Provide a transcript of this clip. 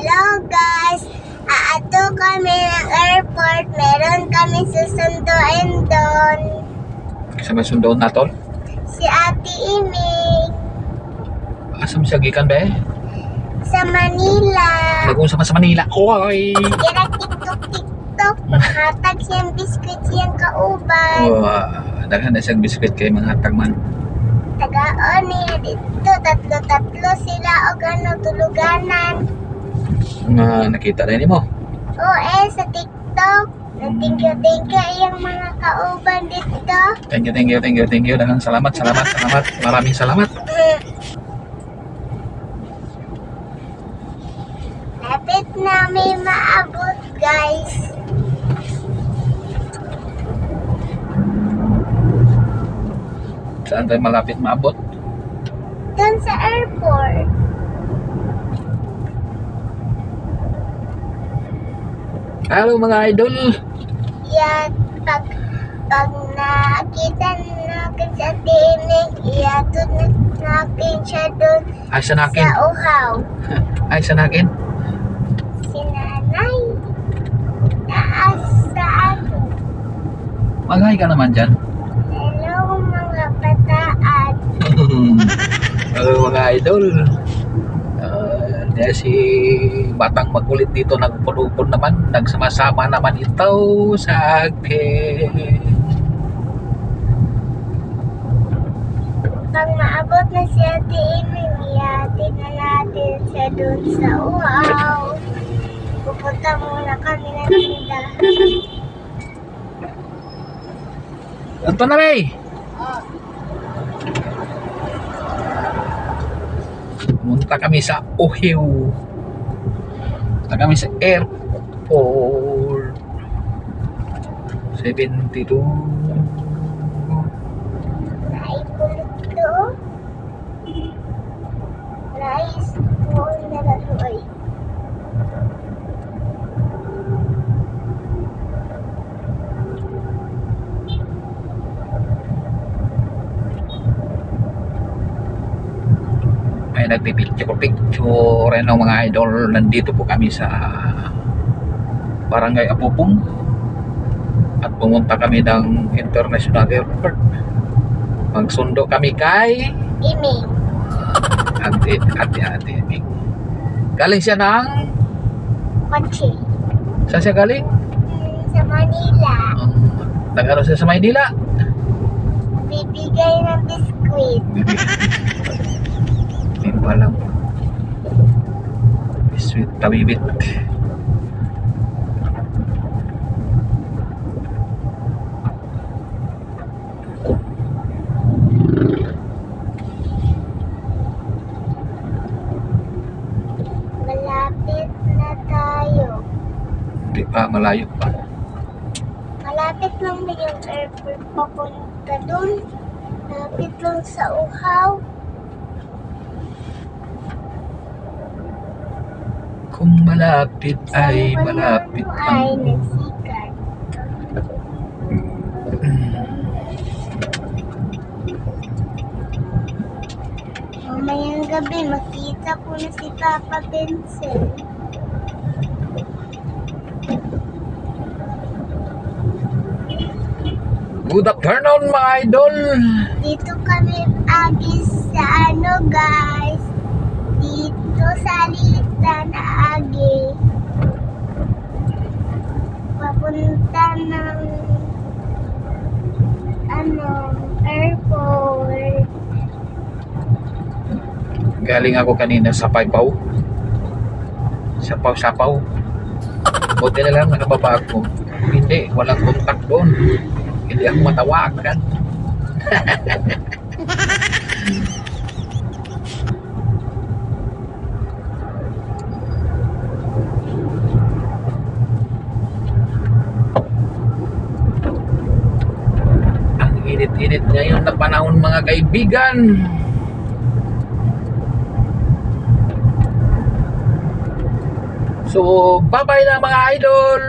Hello guys! Aato kami ng airport. Meron kami susunduin doon. Sa may sundoon na tol? Si Ate Iming. Asam siya gikan ba eh? Sa Manila. Nag-uusap sa Manila. Oy! Kira TikTok. Hatag siyang biskuit siyang kauban. Daghan na siyang biskwit kay mga hatag man. Tagaon niya dito. Tatlo sila o tuluganan. Nakita na mo. Sa TikTok. Thank you yung mga kauban dito. Thank you. Daghang salamat. Maraming salamat. Lapit na may maabot guys. Saan tayo malapit maabot? Doon sa airport. Hello mga idol. Yan, pag nakita natin sa tinig, iatod natin siya doon Ay sa nakin. sa uhaw. Ay sa nakin. Si nanay, taas sa ako. Mag-hi ka naman dyan. Hello mga pataan. Hello mga idol. Si batang makulit dito nagpulupon naman, nagsama-sama naman ito sa akin. Pag maabot na si Ate Iming, iatid na natin siya doon sa uhaw. Pupunta muna kami ng tindahan. Ito na Ray. Pumunta kami sa Ohio. Pumunta kami sa airport. 72. Naipulot to. Rice po na laloy. May nagpipicture ng mga idol. Nandito po kami sa Barangay Apupong at pumunta kami ng International Airport. Magsundo kami kay Iming. Ate Ming. Galing siya ng Kotse. saan siya galing? Sa Manila. Nag-ano siya sa Maynila. Bibigay ng biskuit. Yun pa lang. Sweet tabibit. Malapit na tayo. Hindi pa, malayo pa. Malapit lang na yung airport papunta dun. Malapit lang sa uhaw. Kung malapit ay malapit Ay, ang nagsikat. Mamayang gabi, makita ko na si Papa Vincent. Good afternoon mga idol. Dito kami agis sa guys. Dito sa Lita na agi. Papunta ng airport. Galing ako kanina sa Paypaw. Sapaw. Buti na lang nakababa ako. Hindi, walang kontak doon. Hindi ako matawagan. Ang init-init ngayon na panahon mga kaibigan. So, bye-bye na mga idol!